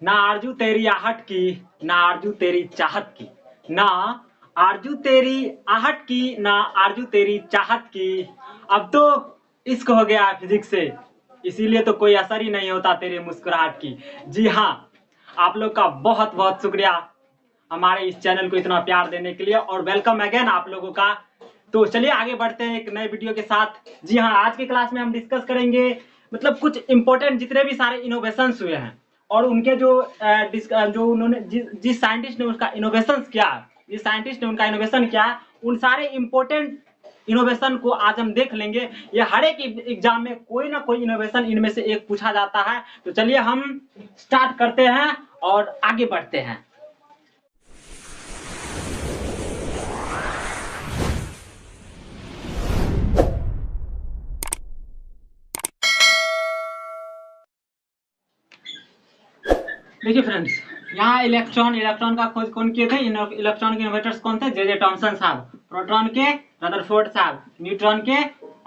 ना आरजू तेरी आहट की, ना आरजू तेरी चाहत की, ना आरजू तेरी आहट की, ना आरजू तेरी चाहत की। अब तो इश्क हो गया फिजिक्स से, इसीलिए तो कोई असर ही नहीं होता तेरी मुस्कुराहट की। जी हाँ, आप लोग का बहुत बहुत शुक्रिया हमारे इस चैनल को इतना प्यार देने के लिए, और वेलकम अगेन आप लोगों का। तो चलिए आगे बढ़ते हैं एक नए वीडियो के साथ। जी हाँ, आज की क्लास में हम डिस्कस करेंगे मतलब कुछ इंपॉर्टेंट जितने भी सारे इनोवेशंस हुए हैं, और उनके जो जो उन्होंने जिस साइंटिस्ट ने उसका इनोवेशन किया, जिस साइंटिस्ट ने उनका इनोवेशन किया, उन सारे इंपॉर्टेंट इनोवेशन को आज हम देख लेंगे। ये हर एक एग्जाम में कोई ना कोई इनोवेशन इनमें से एक पूछा जाता है। तो चलिए हम स्टार्ट करते हैं और आगे बढ़ते हैं। देखिए फ्रेंड्स, यहाँ इलेक्ट्रॉन इलेक्ट्रॉन का खोज कौन किए थे? इलेक्ट्रॉन के इनोवेटर्स कौन थे? जे टॉमसन साहब। प्रोटॉन के रदरफोर्ड साहब। न्यूट्रॉन के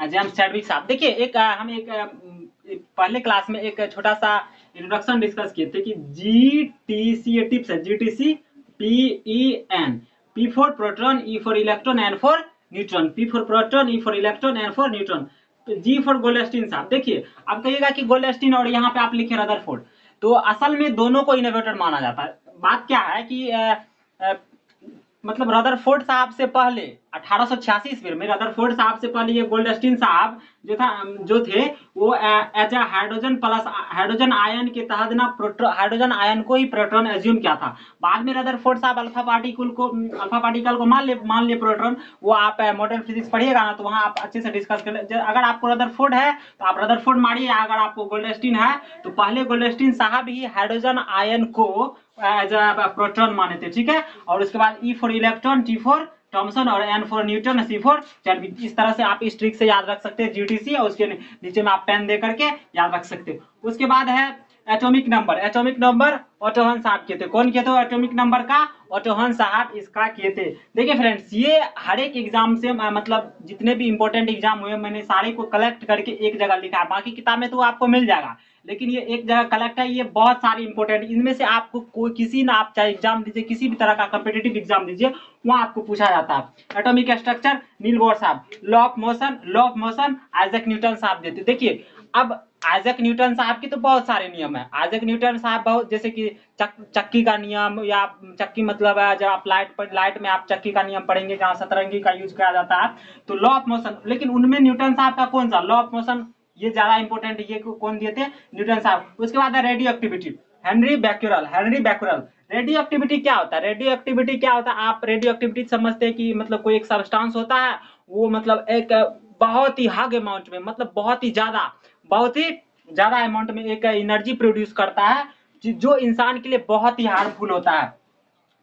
जेम्स चैडविक साहब। देखिए हम पहले क्लास में एक छोटा सा इंट्रोडक्शन डिस्कस किए थे कि जीटीसी, ये टिप्स है, GTC PEN, P for proton, E for electron, N for neutron. P for proton, E for electron, N for neutron. G for Goldstein साहब। देखिए आप कहिएगा कि गोल्डस्टीन और यहाँ पे आप लिखे रदरफोर्ड, तो असल में दोनों को इनोवेटर माना जाता है। बात क्या है कि मतलब रदरफोर्ड साहब से पहले 1886 ईस्वी में रदरफोर्ड साहब से पहले ये गोल्डस्टीन साहब जो थे वो H hydrogen plus hydrogen ion के तहत ना हाइड्रोजन आयन को ही प्रोटॉन एज्यूम किया था। बाद में रदरफोर्ड साहब अल्फा पार्टिकल को मान लिए प्रोटॉन। वो आप मॉडर्न फिजिक्स पढ़िएगा ना, तो वहां आप अच्छे से डिस्कस कर। अगर आपको रदरफोर्ड है तो आप रदरफोर्ड मारिए, अगर आपको गोल्डस्टीन है तो पहले गोल्डस्टीन साहब ही हाइड्रोजन आयन को एज प्रोटॉन माने थे, ठीक है। और उसके बाद E for electron, T for Thomson, और N for neutron, C for Chadwick. इस तरह से आप इस ट्रिक से याद रख सकते हैं जीटीसी, और उसके नीचे में आप पेन दे करके याद रख सकते हो। उसके बाद है atomic number. Atomic number auto हन साहब किए थे। कौन किए थे एटॉमिक नंबर का? ऑटो हन साहब इसका किए थे। देखिए फ्रेंड्स, ये हर एक एग्जाम से मतलब जितने भी इंपॉर्टेंट एग्जाम हुए मैंने सारे को कलेक्ट करके एक जगह लिखा है। बाकी किताब में तो आपको मिल जाएगा, लेकिन ये एक जगह कलेक्ट है। ये बहुत सारे इंपॉर्टेंट, इनमें से आपको कोई किसी ना, आप चाहे एग्जाम दीजिए, किसी भी तरह का कॉम्पिटिटिव एग्जाम दीजिए, वहां आपको पूछा जाता है। एटॉमिक स्ट्रक्चर नील बोर साहब। Law of motion Isaac Newton साहब देते। देखिए अब आइजैक न्यूटन साहब की तो बहुत सारे नियम है। आइजैक न्यूटन साहब बहुत, जैसे कि चक्की का नियम, या चक्की मतलब है जब आप लाइट में आप चक्की का नियम पढ़ेंगे जहाँ सतरंगी का यूज किया जाता है, तो लॉ ऑफ मोशन। लेकिन उनमें न्यूटन साहब का कौन सा लॉ ऑफ मोशन ये ज्यादा इंपॉर्टेंट है, ये कौन दिए थे? न्यूटन साहब। उसके बाद है radioactivity, Henri Becquerel. Radioactivity क्या होता है? रेडियो एक्टिविटी क्या होता है? आप रेडियो एक्टिविटी समझते हैं कि मतलब कोई एक सब्सटेंस होता है, वो मतलब एक बहुत ही हाई अमाउंट में, मतलब बहुत ही ज्यादा अमाउंट में एक एनर्जी प्रोड्यूस करता है, जो इंसान के लिए बहुत ही हार्मफुल होता है।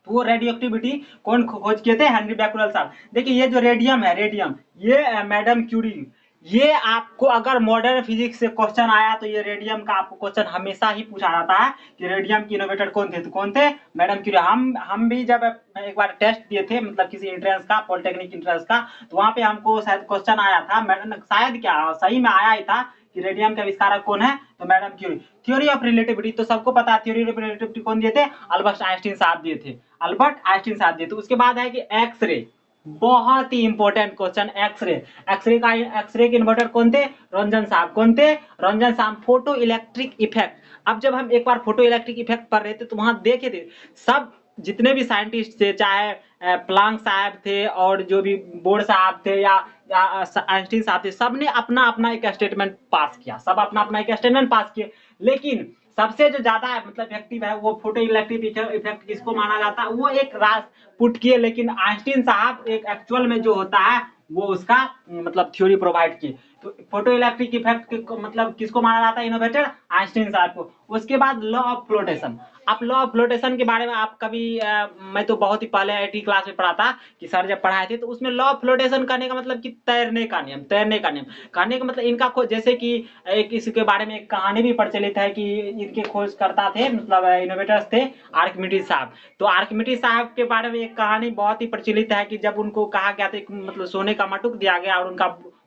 तो वो रेडियो एक्टिविटी कौन खोज किए थे? हेनरी बैक्यूरेल साहब। देखिए ये जो रेडियम है, रेडियम, ये मैडम क्यूरी, ये आपको अगर मॉडर्न फिजिक्स से क्वेश्चन आया तो ये रेडियम का आपको क्वेश्चन हमेशा ही पूछा जाता है कि रेडियम के इनोवेटर कौन थे? तो कौन थे? Madam Curie. हम भी जब एक बार टेस्ट दिए थे, मतलब किसी एंट्रेंस का, पॉलिटेक्निक एंट्रेंस का, तो वहां पे हमको शायद क्वेश्चन आया था, शायद क्या सही में आया ही था कि रेडियम का आविष्कारक कौन है? तो madam Curie. Theory of relativity तो सबको पता है, थ्योरी ऑफ रिलेटिविटी कौन दिए थे? अल्बर्ट आइंस्टीन साहब दिए थे। तो उसके बाद है कि एक्सरे, बहुत ही इंपॉर्टेंट क्वेश्चन, एक्सरे के इन्वर्टर कौन थे? रंजन साहब। कौन थे? रंजन साहब। Photo electric effect. अब जब हम एक बार फोटो इलेक्ट्रिक इफेक्ट पढ़ रहे थे तो वहां देखे थे सब जितने भी साइंटिस्ट थे, चाहे प्लांक साहब थे और जो भी बोर साहब थे या आइंस्टीन साहब थे, सबने अपना अपना एक स्टेटमेंट पास किया। लेकिन सबसे जो ज्यादा मतलब इफेक्टिव है वो फोटो इलेक्ट्रिक इफेक्ट किसको माना जाता है? वो एक रास पुट किए, लेकिन आइंस्टीन साहब एक एक्चुअल में जो होता है वो उसका मतलब थ्योरी प्रोवाइड किए। तो फोटो इलेक्ट्रिक इफेक्ट मतलब किसको माना जाता है इनोवेटर? आइंस्टीन साहब को। उसके बाद लॉ ऑफ फ्लोटेशन। आप लॉ ऑफ फ्लोटेशन के बारे में आप कभी मैं तो बहुत ही पहले आईटी क्लास में पढ़ा था कि सर जब पढ़ाए थे, तो उसमें लॉ ऑफ फ्लोटेशन करने का मतलब कि तैरने का नियम कहने का मतलब इनका जैसे कि एक इसके बारे में एक कहानी भी प्रचलित है कि इनके खोजकर्ता थे, मतलब इनोवेटर्स थे आर्किमिडीज साहब। तो आर्किमिडीज साहब के बारे में एक कहानी बहुत ही प्रचलित है कि जब उनको कहा गया था, मतलब सोने का मटुक दिया गया और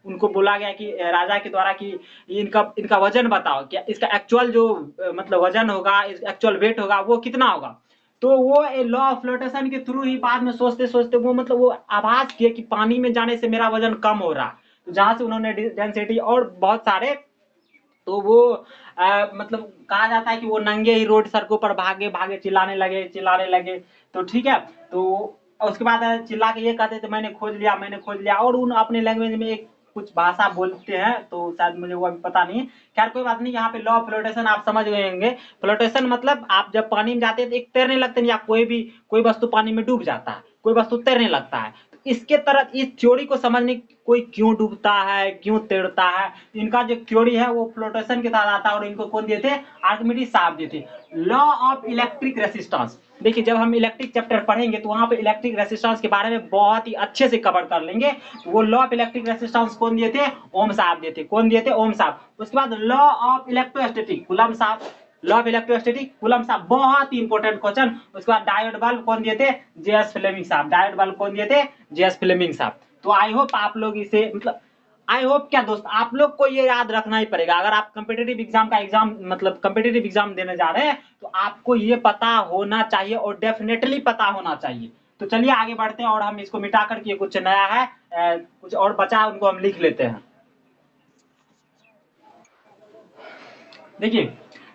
उनको बोला गया कि राजा के द्वारा कि इनका इनका वजन बताओ, क्या इसका एक्चुअल जो मतलब वजन होगा, एक्चुअल वेट होगा वो कितना होगा। तो वो लॉ ऑफ फ्लोटेशन के थ्रू ही बाद में सोचते सोचते वो मतलब वो आभास किए कि पानी में जाने से मेरा वजन कम हो रहा, तो जहां से उन्होंने डेंसिटी और बहुत सारे, तो वो मतलब कहा जाता है कि वो नंगे ही रोड सड़कों पर भागे भागे चिल्लाने लगे। तो ठीक है, तो उसके बाद चिल्ला के ये कहते थे मैंने खोज लिया, मैंने खोज लिया, और उन अपने लैंग्वेज में एक कुछ भाषा बोलते हैं, तो शायद मुझे वो अभी पता नहीं। खैर कोई बात नहीं, यहाँ पे लॉ ऑफ फ्लोटेशन आप समझ गए होंगे। फ्लोटेशन मतलब आप जब पानी में जाते हैं तो एक तैरने लगते हैं, या कोई वस्तु पानी में डूब जाता है, कोई वस्तु तैरने लगता है। इसके तरह इस थ्योरी को समझने कोई क्यों डूबता है, क्यों तैरता है, इनका जो थ्योरी है वो फ्लोटेशन के साथ आता है, और इनको कौन दिए थे, आर्किमिडीज साहब दिए थे। लॉ ऑफ इलेक्ट्रिक रेसिस्टेंस, देखिए जब हम इलेक्ट्रिक चैप्टर पढ़ेंगे तो वहां पे इलेक्ट्रिक रेसिस्टेंस के बारे में बहुत ही अच्छे से कवर कर लेंगे। वो लॉ ऑफ इलेक्ट्रिक रेसिस्टेंस कौन दिए थे, ओम साहब दिए थे। कौन दिए थे, ओम साहब। उसके बाद लॉ ऑफ इलेक्ट्रोस्टैटिक, कूलम्ब साहब। लॉ ऑफ इलेक्ट्रोस्टैटिक, कूलम्ब साहब, बहुत ही इंपॉर्टेंट क्वेश्चन। उसके बाद डायोड बल्ब कौन दिए थे, जेएस फ्लेमिंग साहब। डायोड बल्ब कौन दिए थे, जेएस फ्लेमिंग साहब। तो आई होप आप लोग इसे मतलब आई होप क्या दोस्त, आप लोग को ये याद रखना ही पड़ेगा। अगर आप कम्पिटेटिव एग्जाम का मतलब कम्पिटेटिव एग्जाम देने जा रहे हैं तो आपको ये पता होना चाहिए, और डेफिनेटली पता होना चाहिए। तो चलिए आगे बढ़ते हैं, और हम इसको मिटा करके कुछ नया है, कुछ और बचा है उनको हम लिख लेते हैं। देखिए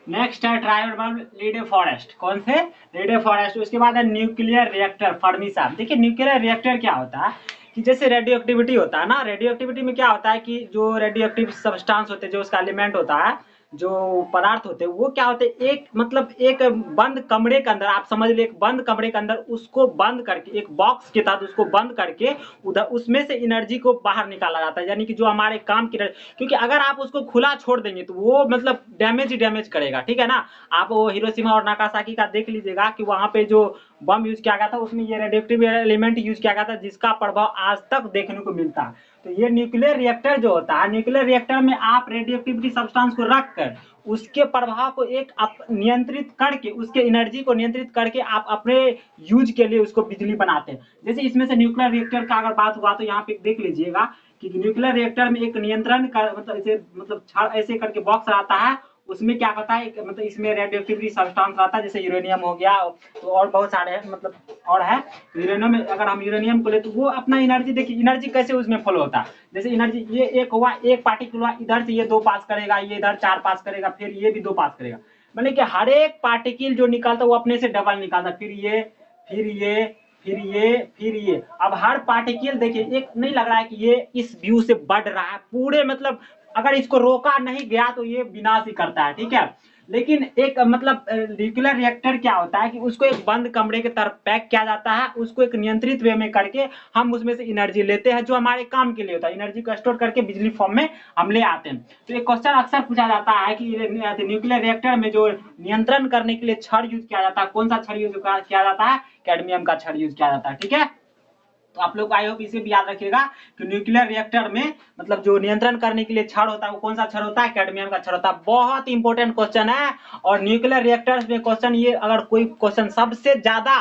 नेक्स्ट है ट्रायोड बल्ब, रेडियो फॉरेस्ट। कौन से, रेडियो फॉरेस्ट। उसके बाद है न्यूक्लियर रिएक्टर, फर्मी साहब। देखिए न्यूक्लियर रिएक्टर क्या होता है कि जैसे रेडियो एक्टिविटी होता है ना, रेडियो एक्टिविटी में क्या होता है कि जो रेडियो एक्टिव सब्सटेंस होते हैं, जो उसका एलिमेंट होता है, जो पदार्थ होते हैं, वो क्या होते हैं, एक मतलब एक बंद कमरे के अंदर, आप समझ लीजिए एक बंद कमरे के अंदर उसको बंद करके, एक बॉक्स के तहत उसको बंद करके उधर उसमें से एनर्जी को बाहर निकाला जाता है, यानी कि जो हमारे काम की, क्योंकि अगर आप उसको खुला छोड़ देंगे तो वो मतलब डैमेज ही डैमेज करेगा, ठीक है ना। आप वो हिरोशिमा और नागासाकी का देख लीजिएगा कि वहां पे जो बम यूज किया गया था उसमें ये रेडियोएक्टिव एलिमेंट यूज किया गया था, जिसका प्रभाव आज तक देखने को मिलता है। तो ये न्यूक्लियर रिएक्टर जो होता है, न्यूक्लियर रिएक्टर में आप रेडियोएक्टिविटी सब्सटेंस को रखकर उसके प्रभाव को एक नियंत्रित करके, उसके एनर्जी को नियंत्रित करके आप अपने यूज के लिए उसको बिजली बनाते हैं। जैसे इसमें से न्यूक्लियर रिएक्टर का अगर बात हुआ तो यहाँ पे देख लीजिएगा कि न्यूक्लियर रिएक्टर में एक नियंत्रण का मतलब ऐसे मतलब छड़ ऐसे करके बॉक्स रहता है, उसमें क्या होता है मतलब इसमें रेडियोएक्टिविटी सब्सटेंस आता है, जैसे यूरेनियम हो गया, तो और बहुत सारे हैं मतलब और है। यूरेनियम में अगर हम यूरेनियम को ले तो वो अपना एनर्जी, देखिए एनर्जी कैसे उसमें फ्लो होता है। जैसे एनर्जी ये एक हुआ, एक पार्टिकल हुआ, इधर से ये 2 पास करेगा, ये इधर 4 पास करेगा, फिर ये भी 2 पास करेगा, मतलब कि हर एक पार्टिकल जो निकलता है वो अपने से डबल निकालता, फिर ये फिर ये फिर ये फिर ये। अब हर पार्टिकल देखिए, एक नहीं लग रहा है कि ये इस व्यू से बढ़ रहा है पूरे, मतलब अगर इसको रोका नहीं गया तो ये विनाश ही करता है, ठीक है। लेकिन एक मतलब न्यूक्लियर रिएक्टर क्या होता है कि उसको एक बंद कमरे के तरफ पैक किया जाता है, उसको एक नियंत्रित वे में करके हम उसमें से एनर्जी लेते हैं जो हमारे काम के लिए होता है, एनर्जी को स्टोर करके बिजली फॉर्म में हम ले आते हैं। तो एक क्वेश्चन अक्सर पूछा जाता है कि न्यूक्लियर रिएक्टर में जो नियंत्रण करने के लिए छड़ यूज किया जाता है, कौन सा छड़ यूज किया जाता है, कैडमियम का छड़ यूज किया जाता है, ठीक है। तो आप लोग आई होप इसे भी याद रखिएगा कि न्यूक्लियर रिएक्टर में मतलब जो नियंत्रण करने के लिए छड़ होता है वो कौन सा छड़ होता है, कैडमियम का छड़ होता है। बहुत इंपॉर्टेंट क्वेश्चन है। और न्यूक्लियर रिएक्टर्स में क्वेश्चन ये, अगर कोई क्वेश्चन सबसे ज्यादा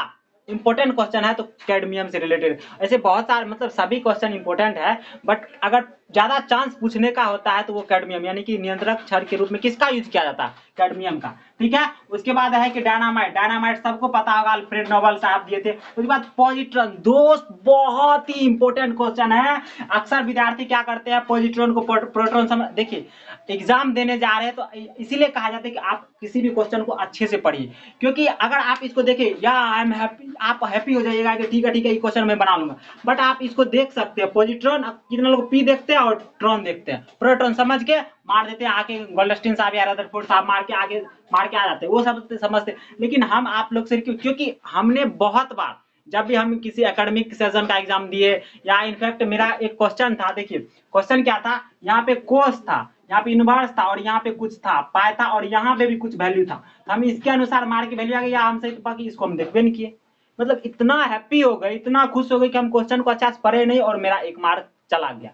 इंपॉर्टेंट क्वेश्चन है तो कैडमियम से रिलेटेड। ऐसे बहुत सारे मतलब सभी क्वेश्चन इंपॉर्टेंट है, बट अगर ज्यादा चांस पूछने का होता है तो वो कैडमियम, यानी कि नियंत्रक छड़ के रूप में किसका यूज किया जाता है, कैडमियम का, ठीक है। उसके बाद है कि डायनामाइट, डायनामाइट सबको पता होगा, अल्फ्रेड नोबेल साहब दिए थे। उसके बाद पॉजिट्रॉन, दोस्त बहुत ही इंपॉर्टेंट क्वेश्चन है। अक्सर विद्यार्थी क्या करते हैं, पॉजिट्रॉन को प्रोटॉन समझ, देखिए एग्जाम देने जा रहे हैं तो इसीलिए कहा जाता है कि आप किसी भी क्वेश्चन को अच्छे से पढ़िए, क्योंकि अगर आप इसको देखें या आई एम हैप्पी, आप हैप्पी हो जाइएगा कि ठीक है ये क्वेश्चन मैं बना लूंगा, बट आप इसको देख सकते हैं पॉजिट्रॉन, कितने लोग पी देखते हैं और ट्रॉन देखते हैं, प्रोटॉन समझ के मार देते हैं, आके गोल्डस्टीन साहब या रदरफोर्ड साहब मार के आ जाते हैं, वो सब समझते। लेकिन हम आप लोग से क्योंकि हमने बहुत बार जब भी हम किसी एकेडमिक सेशन का एग्जाम दिए, या इनफैक्ट मेरा एक क्वेश्चन था, देखिए क्वेश्चन क्या था, यहाँ पे कोस था, यहाँ पे इनवर्स था, और यहाँ पे कुछ था पाई था, और यहाँ पे भी कुछ वैल्यू था, तो हम इसके अनुसार मार के वैल्यू आ गया, हमसे बाकी इसको हम देखबे नहीं किए। मतलब इतना हैप्पी हो गए, इतना खुश हो गए कि हम क्वेश्चन को अच्छा से पढ़े नहीं और मेरा 1 मार्क चला गया,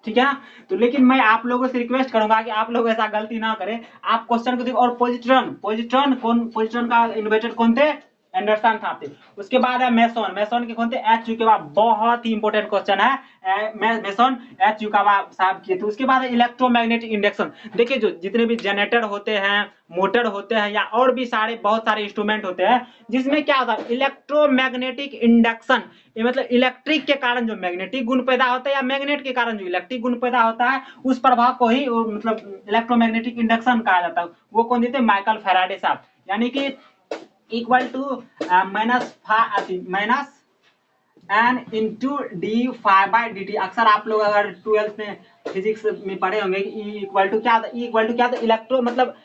ठीक है ना। तो लेकिन मैं आप लोगों से रिक्वेस्ट करूंगा कि आप लोग ऐसा गलती ना करें, आप क्वेश्चन को देखो। और पॉजिट्रॉन, पॉजिट्रॉन कौन, पॉजिट्रॉन का इन्वेंटर कौन थे, एंडरसन साहब थे। उसके बाद है मेसन, मेसन के कौन थे? एच युकावा, बहुत ही इंपॉर्टेंट क्वेश्चन है, मेसन एच युकावा साहब किए थे। उसके बाद है इलेक्ट्रोमैग्नेटिक इंडक्शन। देखिए जो जितने भी जनरेटर होते हैं, मोटर होते हैं, या और भी सारे बहुत सारे इंस्ट्रूमेंट होते हैं जिसमें क्या होता है इलेक्ट्रोमैग्नेटिक इंडक्शन, ये मतलब इलेक्ट्रिक के कारण जो मैग्नेटिक गुण पैदा होता है या मैग्नेट के कारण जो इलेक्ट्रिक गुण पैदा होता है उस प्रभाव को ही मतलब इलेक्ट्रोमैग्नेटिक इंडक्शन कहा जाता है। वो कौन देते? माइकल फैराडे साहब। यानी कि equal to minus n into d five by d t. अक्सर आप लोग अगर 12th में फिजिक्स में पढ़े होंगे कि ई इक्वल टू क्या होता है? ई इक्वल टू क्या होता है? इलेक्ट्रो मतलब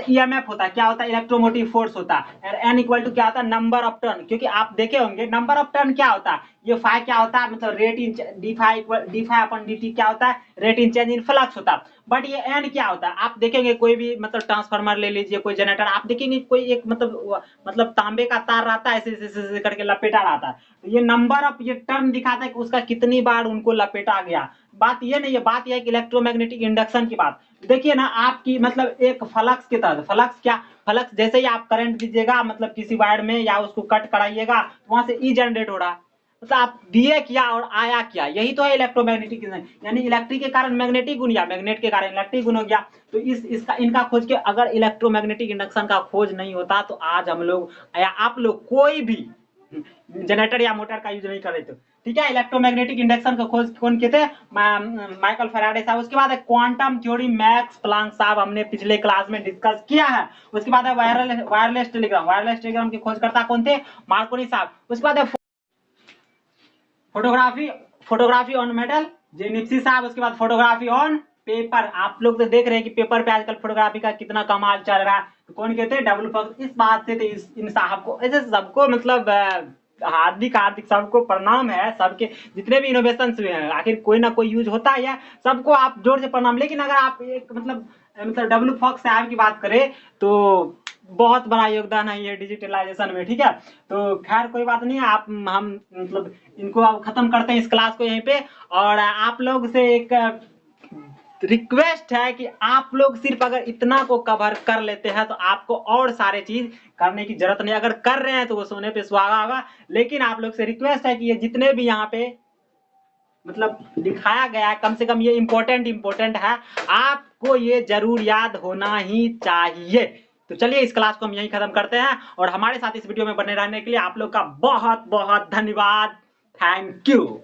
ईएमएफ होता है। क्या होता है? इलेक्ट्रोमोटिव फोर्स होता है। और एन इक्वल टू क्या होता है? Number of turn. क्योंकि आप देखे होंगे नंबर ऑफ टर्न क्या होता है, ये फाइव क्या होता है मतलब rate in D five upon D T क्या होता है? Rate in change in flux होता है। बट ये एन क्या होता है? आप देखेंगे कोई भी मतलब ट्रांसफार्मर ले लीजिए, कोई जनरेटर, आप देखेंगे कोई एक मतलब तांबे का तार रहता है, ऐसे ऐसे करके लपेटा रहता है। तो ये नंबर ऑफ ये टर्न दिखाता है कि उसका कितनी बार उनको लपेटा गया। बात ये नहीं है, बात यह है कि इलेक्ट्रोमैग्नेटिक इंडक्शन की बात देखिए ना आपकी मतलब एक फ्लक्स के तहत, फ्लक्स क्या? फ्लक्स जैसे ही आप करंट दीजिएगा मतलब किसी वायर में या उसको कट कराइएगा वहां से ई जनरेट हो रहा, मतलब आप दिए क्या और आया क्या, यही तो है इलेक्ट्रोमैग्नेटिक। यानी इलेक्ट्रिक के कारण मैग्नेटिक गुण या मैग्नेट के कारण इलेक्ट्रिक गुण हो गया। तो इसका इनका खोज के अगर इलेक्ट्रोमैग्नेटिक इंडक्शन का खोज नहीं होता तो आज हम लोग या आप लोग कोई भी जनरेटर या मोटर का यूज नहीं कर रहे थे। ठीक है, इलेक्ट्रोमैग्नेटिक इंडक्शन का खोज कौन किए थे? माइकल फैराडे साहब। उसके बाद है क्वांटम थ्योरी, मैक्स प्लैंक साहब, हमने पिछले क्लास में डिस्कस किया है। उसके बाद है वायरलेस टेलीग्राम, वायरलेस टेलीग्राम के खोजकर्ता कौन थे? मार्कोनी साहब। उसके बाद है फोटोग्राफी, फोटोग्राफी ऑन मेटल, जेनिप्सी साहब। उसके बाद फोटोग्राफी ऑन पेपर, आप लोग तो देख रहे हैं कि पेपर पे आजकल फोटोग्राफी का कितना कमाल चल रहा है। तो कौन कहते हैं? W fox. इस बात से इन साहब को ऐसे सबको मतलब हार्दिक हार्दिक सबको प्रणाम है। सबके जितने भी इनोवेशन हुए हैं आखिर कोई ना कोई यूज होता है, सबको आप जोर से प्रणाम। लेकिन अगर आप एक मतलब डब्ल्यू फॉक्स साहब की बात करें तो बहुत बड़ा योगदान है ये डिजिटलाइजेशन में। ठीक है, तो खैर कोई बात नहीं, आप हम मतलब इनको अब खत्म करते हैं इस क्लास को यहीं पे। और आप लोग से एक रिक्वेस्ट है कि आप लोग सिर्फ अगर इतना को कवर कर लेते हैं तो आपको और सारे चीज करने की जरूरत नहीं। अगर कर रहे हैं तो वो सोने पे सुहागा होगा। लेकिन आप लोग से रिक्वेस्ट है कि ये जितने भी यहाँ पे मतलब दिखाया गया है कम से कम ये इंपॉर्टेंट है, आपको ये जरूर याद होना ही चाहिए। तो चलिए इस क्लास को हम यहीं खत्म करते हैं और हमारे साथ इस वीडियो में बने रहने के लिए आप लोग का बहुत बहुत धन्यवाद। Thank you.